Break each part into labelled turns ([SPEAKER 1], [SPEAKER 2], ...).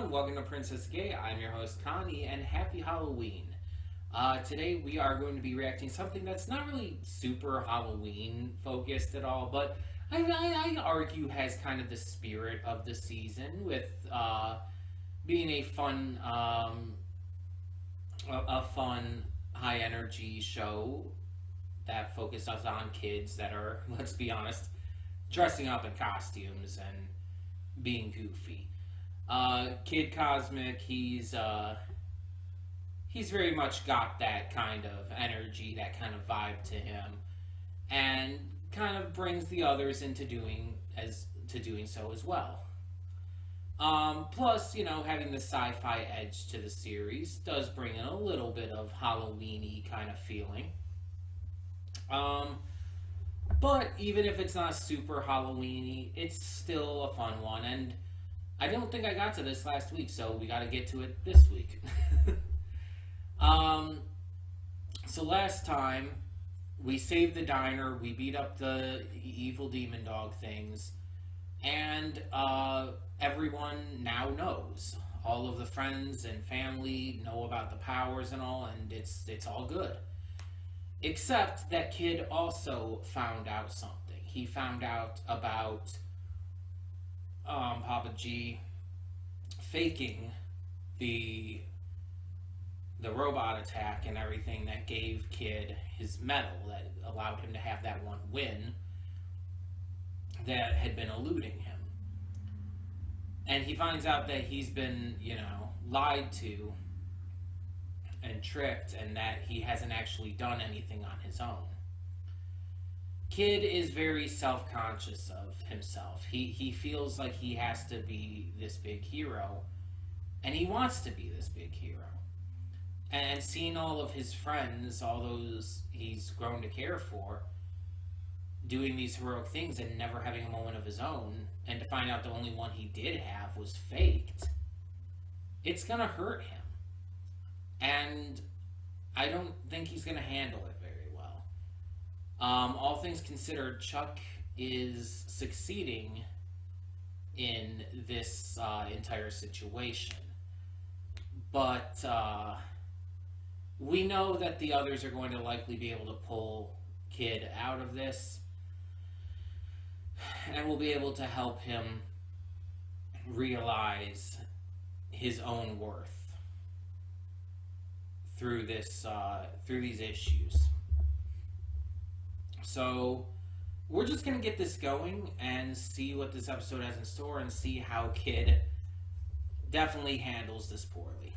[SPEAKER 1] everyone, welcome to Princess Gay. I'm your host Connie, and happy Halloween. Today we are going to be reacting to something that's not really super Halloween focused at all, but I argue has kind of the spirit of the season with being a fun high energy show that focuses on kids that are, let's be honest, dressing up in costumes and being goofy. Kid Cosmic, he's very much got that kind of energy, that kind of vibe to him, and kind of brings the others into doing so as well. Plus, having the sci-fi edge to the series does bring in a little bit of Halloween-y kind of feeling. But even if it's not super Halloween-y, it's still a fun one, and I don't think I got to this last week, so we gotta get to it this week. So last time, we saved the diner, we beat up the evil demon dog things, and everyone now knows. All of the friends and family know about the powers and all, and it's all good. Except that kid also found out something. He found out about Papa G faking the robot attack and everything that gave Kid his medal, that allowed him to have that one win that had been eluding him. And he finds out that he's been, lied to and tricked, and that he hasn't actually done anything on his own. Kid is very self-conscious of himself. He feels like he has to be this big hero, and he wants to be this big hero. And seeing all of his friends, all those he's grown to care for, doing these heroic things and never having a moment of his own, and to find out the only one he did have was faked, it's gonna hurt him. And I don't think he's gonna handle it very well. All things considered, Chuck is succeeding in this entire situation. But we know that the others are going to likely be able to pull Kid out of this, and will be able to help him realize his own worth through these issues. So we're just gonna get this going and see what this episode has in store, and see how Kid definitely handles this poorly.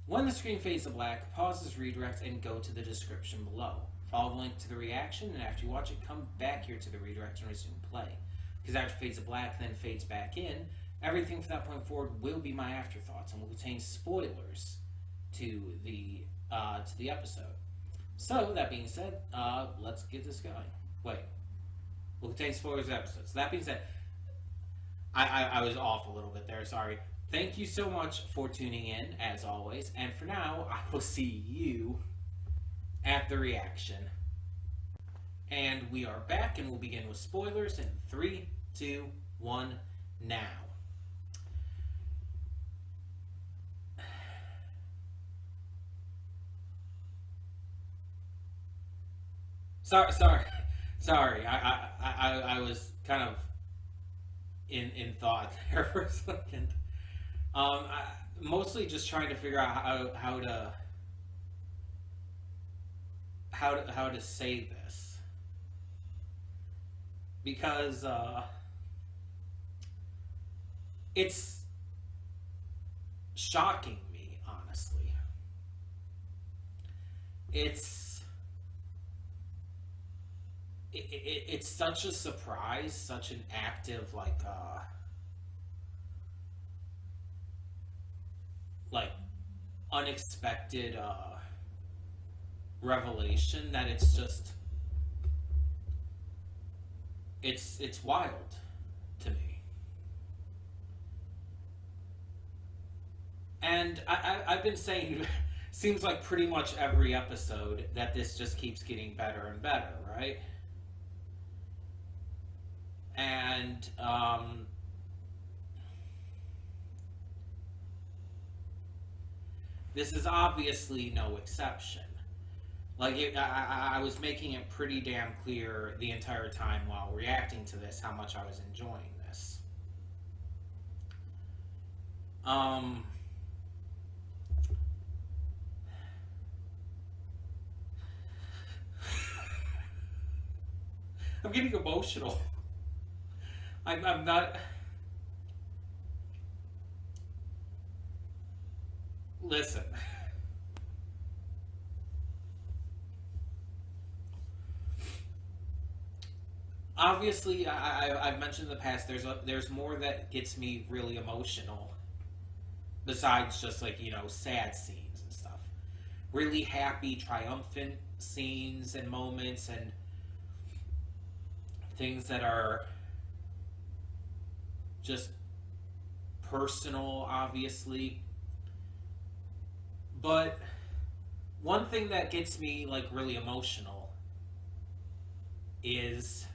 [SPEAKER 1] When the screen fades to black, pause this redirect and go to the description below. Follow the link to the reaction, and after you watch it, come back here to the redirect and resume play. Because after it fades to black, then fades back in, everything from that point forward will be my afterthoughts and will contain spoilers to the episode. So, that being said, let's get this going. Wait. Will contain spoilers to the episode. So that being said, I was off a little bit there, sorry. Thank you so much for tuning in, as always, and for now, I will see you at the reaction. And we are back, and we'll begin with spoilers in 3, 2, 1, now. Sorry. I was kind of in thought there for a second. Mostly just trying to figure out how to say this, because it's shocking me, honestly. It's such a surprise, such an active unexpected revelation, that it's just it's wild to me. And I've been saying, seems like pretty much every episode, that this just keeps getting better and better, right? And this is obviously no exception. Like, I was making it pretty damn clear the entire time while reacting to this how much I was enjoying this. I'm getting emotional. I'm not. Listen. Obviously, I've mentioned in the past. There's more that gets me really emotional, besides just like sad scenes and stuff. Really happy, triumphant scenes and moments and things that are just personal, obviously. But one thing that gets me like really emotional is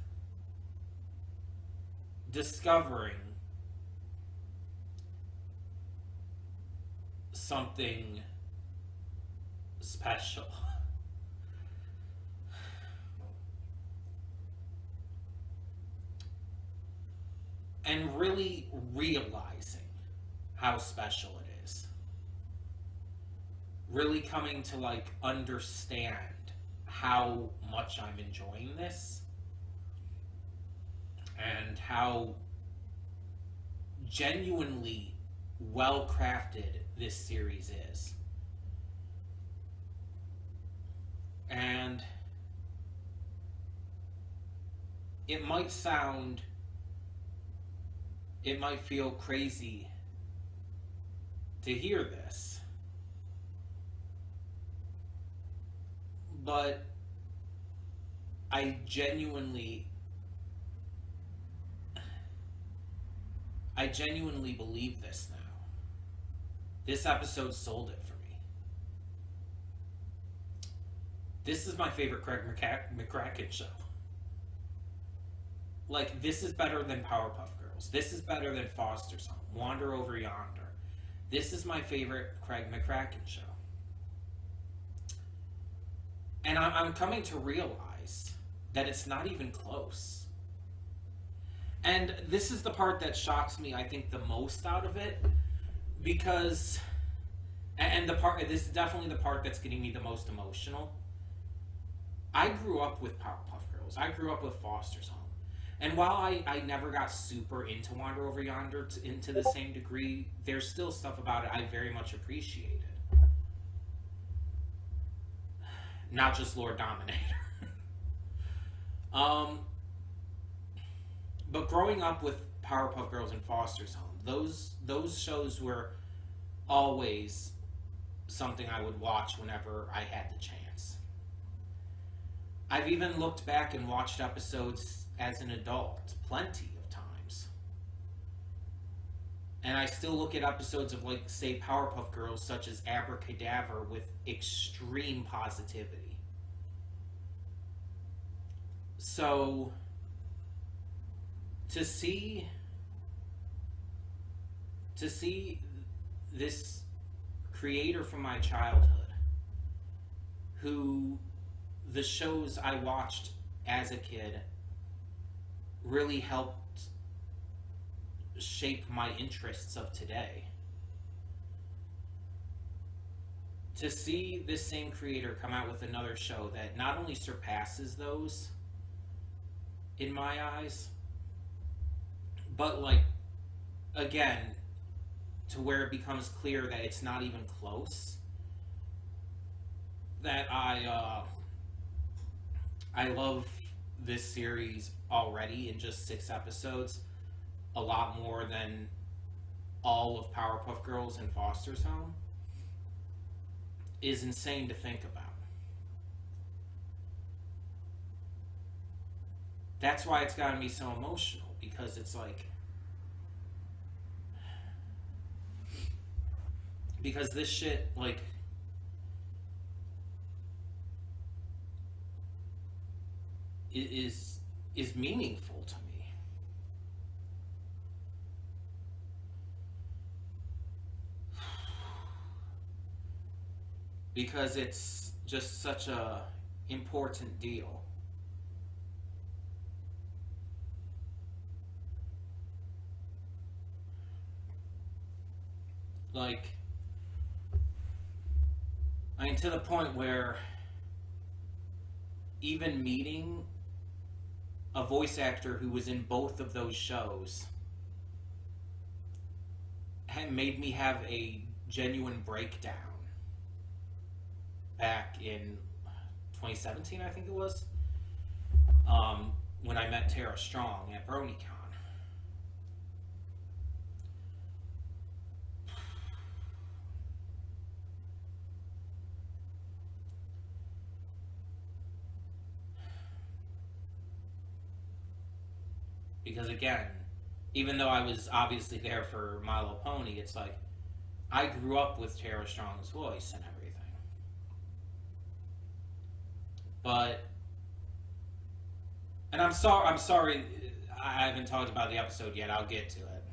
[SPEAKER 1] discovering something special. And really realizing how special it is. Really coming to like understand how much I'm enjoying this and how genuinely well crafted this series is. And it might feel crazy to hear this, but I genuinely believe this now. This episode sold it for me. This is my favorite Craig McCracken show. Like, this is better than Powerpuff Girls. This is better than Foster's Home, Wander Over Yonder. This is my favorite Craig McCracken show. And I'm coming to realize that it's not even close. And this is the part that shocks me, I think, the most out of it. Because, this is definitely the part that's getting me the most emotional. I grew up with Powerpuff Girls. I grew up with Foster's Home. And while I never got super into Wander Over Yonder into the same degree, there's still stuff about it I very much appreciated. Not just Lord Dominator. But growing up with Powerpuff Girls and Foster's Home, those shows were always something I would watch whenever I had the chance. I've even looked back and watched episodes as an adult plenty of times. And I still look at episodes of, like, say, Powerpuff Girls, such as Abracadabra, with extreme positivity. So, to see this creator from my childhood, who the shows I watched as a kid really helped shape my interests of today. To see this same creator come out with another show that not only surpasses those in my eyes, but, like, again, to where it becomes clear that it's not even close, that I love this series already in just 6 episodes a lot more than all of Powerpuff Girls and Foster's Home, is insane to think about. That's why it's gotten me so emotional, because it's like, because this shit, like, is meaningful to me. because it's just such a important deal. Like, I mean, to the point where even meeting a voice actor who was in both of those shows had made me have a genuine breakdown back in 2017, I think it was, when I met Tara Strong at BronyCon. Because again, even though I was obviously there for My Little Pony, it's like I grew up with Tara Strong's voice and everything. But, and I'm sorry, I haven't talked about the episode yet. I'll get to it.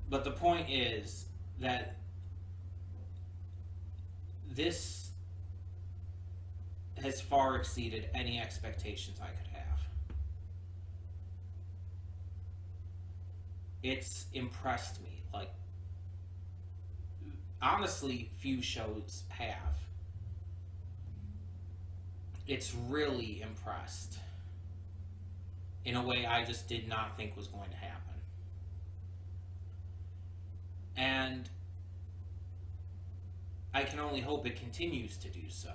[SPEAKER 1] But the point is that this has far exceeded any expectations I could have. It's impressed me. Like, honestly, few shows have. It's really impressed in a way I just did not think was going to happen. And I can only hope it continues to do so.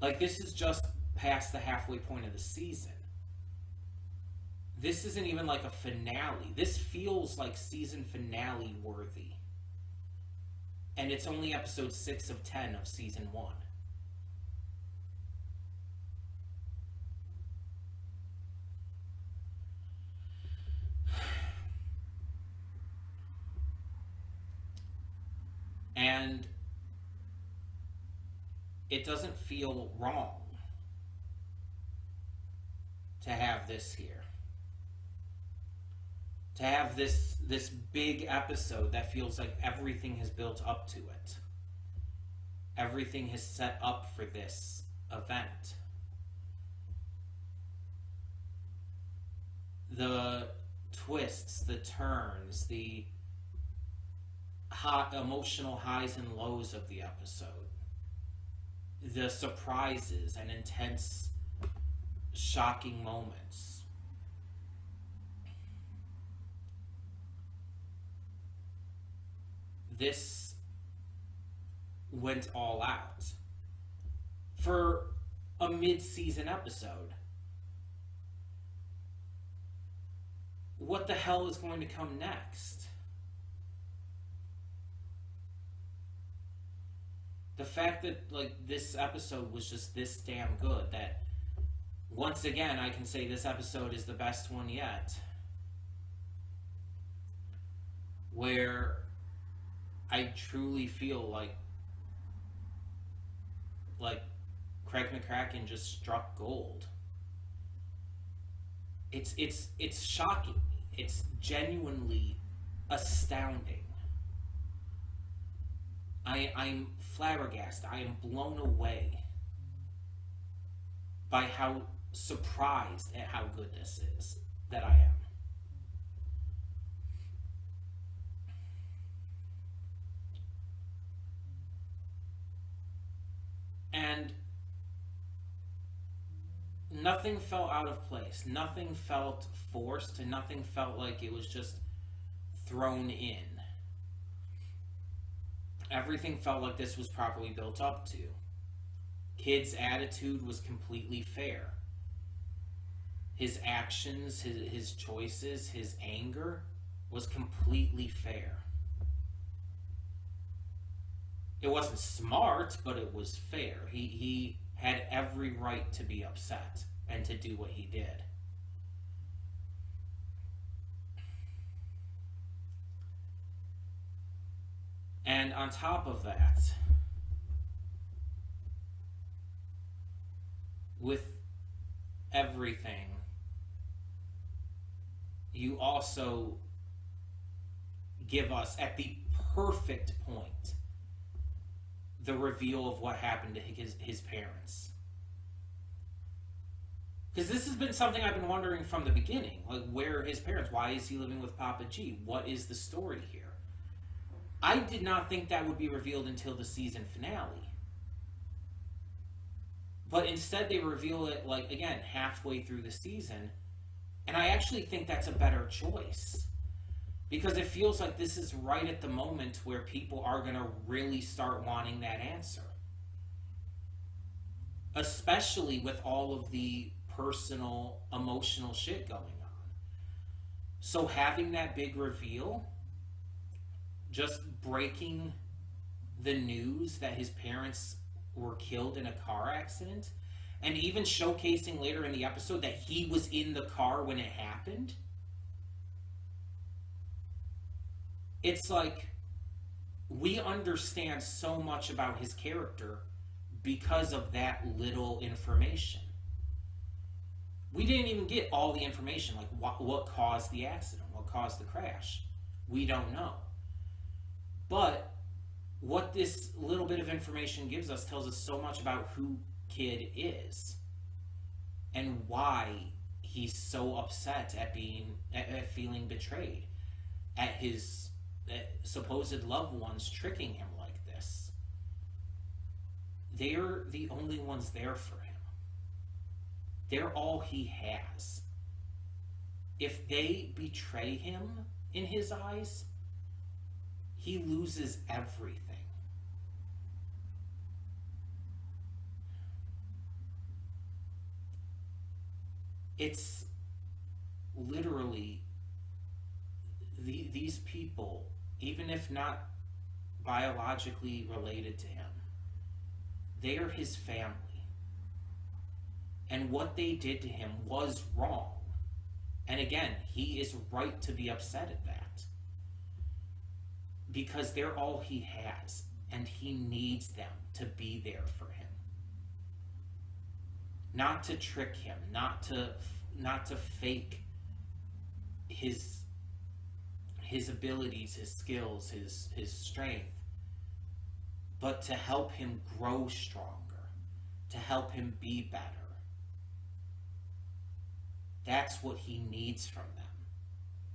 [SPEAKER 1] Like, this is just past the halfway point of the season. This isn't even like a finale. This feels like season finale worthy. And it's only episode 6 of 10 of season 1. And it doesn't feel wrong to have this here. To have this big episode that feels like everything has built up to it. Everything has set up for this event. The twists, the turns, the hot emotional highs and lows of the episode. The surprises and intense, shocking moments. This went all out for a mid-season episode. What the hell is going to come next? The fact that, like, this episode was just this damn good that once again I can say this episode is the best one yet. Where I truly feel like Craig McCracken just struck gold. It's shocking. It's genuinely astounding. I'm flabbergasted. I am blown away by how surprised at how good this is that I am. And nothing felt out of place. Nothing felt forced, and nothing felt like it was just thrown in. Everything felt like this was properly built up to. Kid's attitude was completely fair. His actions, his choices, his anger was completely fair. It wasn't smart, but it was fair. He had every right to be upset and to do what he did. And on top of that, with everything, you also give us, at the perfect point, the reveal of what happened to his parents. Because this has been something I've been wondering from the beginning. Like, where are his parents? Why is he living with Papa G? What is the story here? I did not think that would be revealed until the season finale. But instead they reveal it, like, again, halfway through the season. And I actually think that's a better choice. Because it feels like this is right at the moment where people are going to really start wanting that answer. Especially with all of the personal, emotional shit going on. So having that big reveal, just breaking the news that his parents were killed in a car accident, and even showcasing later in the episode that he was in the car when it happened, it's like we understand so much about his character because of that little information. We didn't even get all the information, like what caused the accident, what caused the crash. We don't know. But what this little bit of information gives us tells us so much about who Kid is and why he's so upset at feeling betrayed, at his supposed loved ones tricking him like this. They're the only ones there for him. They're all he has. If they betray him in his eyes, he loses everything. It's literally these people, even if not biologically related to him, they are his family. And what they did to him was wrong. And again, he is right to be upset at that. Because they're all he has, and he needs them to be there for him. Not to trick him, not to fake his abilities, his skills, his strength, but to help him grow stronger, to help him be better. That's what he needs from them.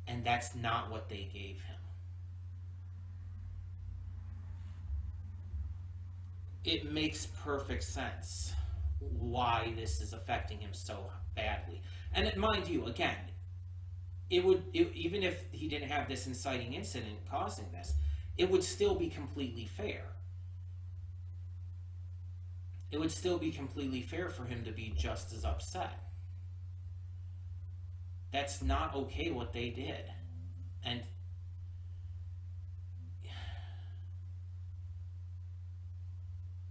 [SPEAKER 1] And that's not what they gave him. It makes perfect sense why this is affecting him so badly. And mind you, again, even if he didn't have this inciting incident causing this, it would still be completely fair. It would still be completely fair for him to be just as upset. That's not okay what they did. And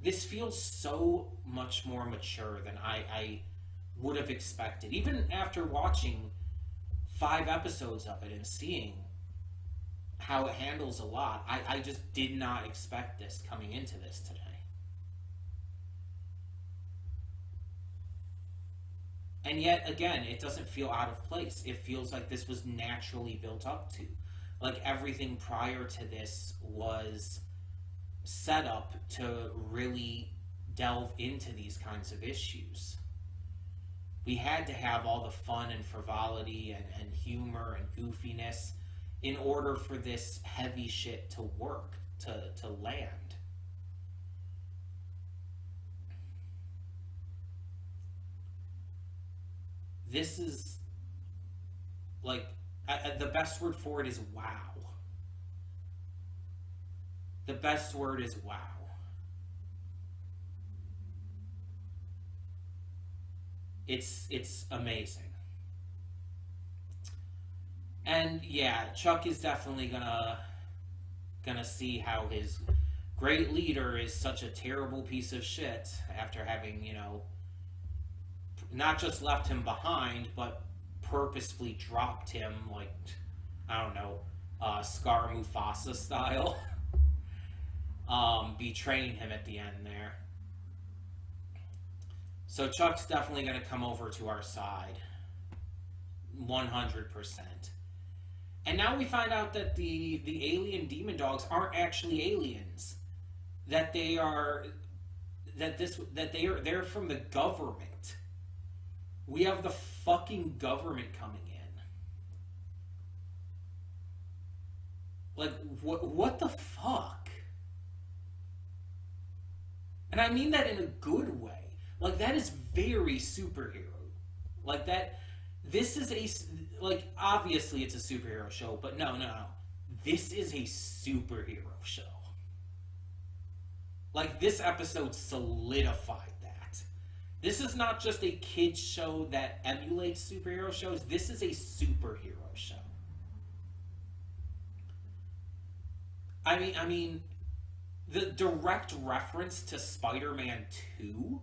[SPEAKER 1] this feels so much more mature than I would have expected. Even after watching 5 episodes of it and seeing how it handles a lot, I just did not expect this coming into this today. And yet, again, it doesn't feel out of place. It feels like this was naturally built up to. Like everything prior to this was set up to really delve into these kinds of issues. We had to have all the fun and frivolity and humor and goofiness in order for this heavy shit to work, to land. This is, like, the best word for it is wow. The best word is wow. It's amazing. And yeah, Chuck is definitely gonna see how his great leader is such a terrible piece of shit after having, not just left him behind, but purposefully dropped him, like, I don't know, Scar Mufasa style. Betraying him at the end there. So Chuck's definitely going to come over to our side. 100%. And now we find out that the alien demon dogs aren't actually aliens. That they are they're from the government. We have the fucking government coming in. Like what the fuck? And I mean that in a good way. Like that is very superhero. Like that this is a like obviously it's a superhero show, but no. This is a superhero show. Like this episode solidified that. This is not just a kids show that emulates superhero shows. This is a superhero show. I mean, the direct reference to Spider-Man 2,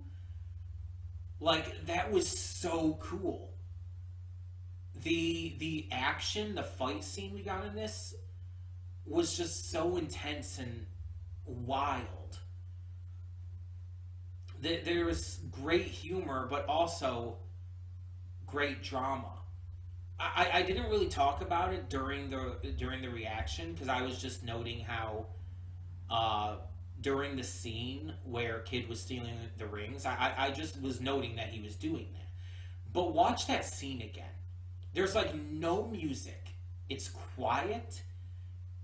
[SPEAKER 1] like that was so cool. The action, the fight scene we got in this was just so intense and wild. There was great humor, but also great drama. I didn't really talk about it during the reaction because I was just noting how during the scene where Kid was stealing the rings, I just was noting that he was doing that. But watch that scene again. There's like no music. It's quiet,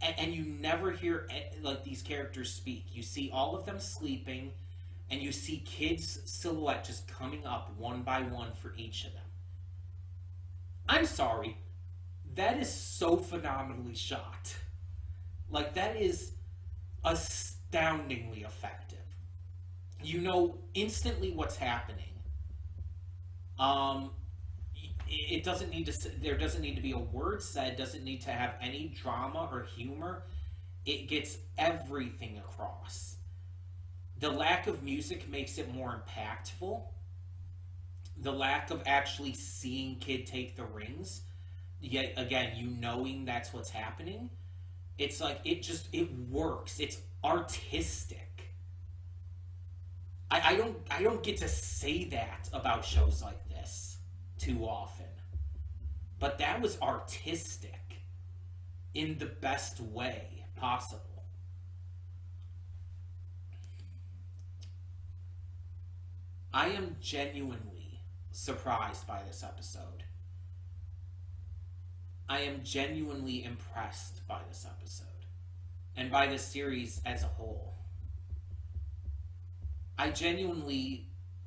[SPEAKER 1] and you never hear like these characters speak. You see all of them sleeping, and you see Kid's silhouette just coming up one by one for each of them. I'm sorry, that is so phenomenally shot. Like that is astoundingly effective. You know instantly what's happening. It doesn't need to. There doesn't need to be a word said. Doesn't need to have any drama or humor. It gets everything across. The lack of music makes it more impactful. The lack of actually seeing Kid take the rings, yet again, you knowing that's what's happening, it's like it works. It's artistic. I don't get to say that about shows like this too often. But that was artistic in the best way possible. I am genuinely surprised by this episode. I am genuinely impressed by this episode and by this series as a whole. I genuinely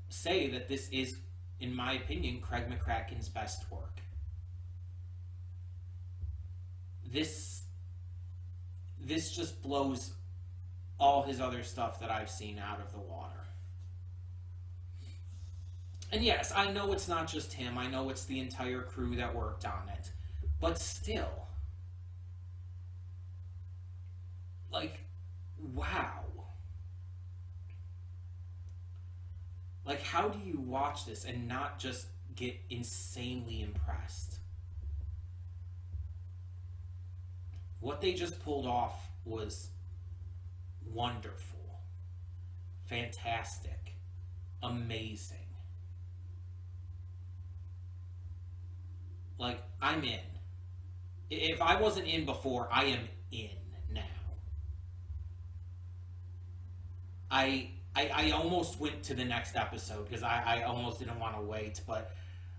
[SPEAKER 1] say that this is, in my opinion, Craig McCracken's best work. This just blows all his other stuff that I've seen out of the water. And yes, I know it's not just him. I know it's the entire crew that worked on it. But still, like, wow. Like, how do you watch this and not just get insanely impressed? What they just pulled off was wonderful, fantastic, amazing. Like, I'm in. If I wasn't in before, I am in now. I almost went to the next episode because I almost didn't want to wait, but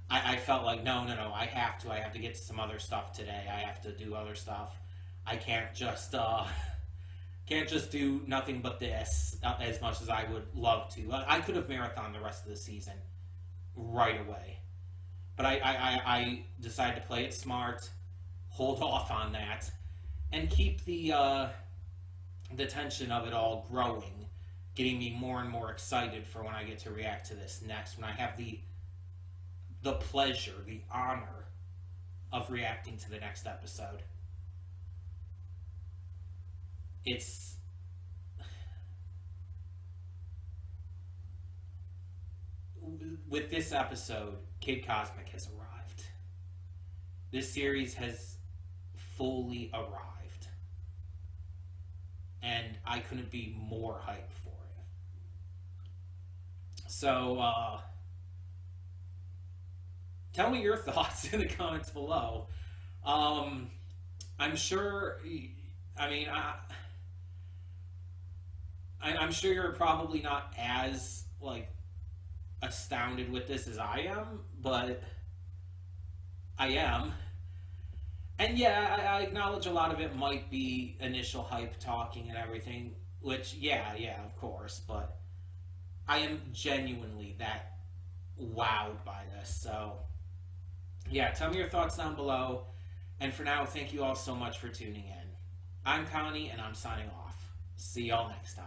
[SPEAKER 1] I felt like, no, I have to get to some other stuff today. I have to do other stuff. I can't just do nothing but this as much as I would love to. I could have marathoned the rest of the season right away. But I decided to play it smart, hold off on that, and keep the tension of it all growing, getting me more and more excited for when I get to react to this next, when I have the pleasure, the honor of reacting to the next episode. It's... With this episode, Kid Cosmic has arrived. This series has fully arrived. And I couldn't be more hyped for it. So, tell me your thoughts in the comments below. I'm sure. I mean, I'm sure you're probably not as like astounded with this as I am, but I am. And yeah, I acknowledge a lot of it might be initial hype talking and everything, which, yeah, of course, but I am genuinely that wowed by this. So, yeah, tell me your thoughts down below. And for now, thank you all so much for tuning in. I'm Connie, and I'm signing off. See y'all next time.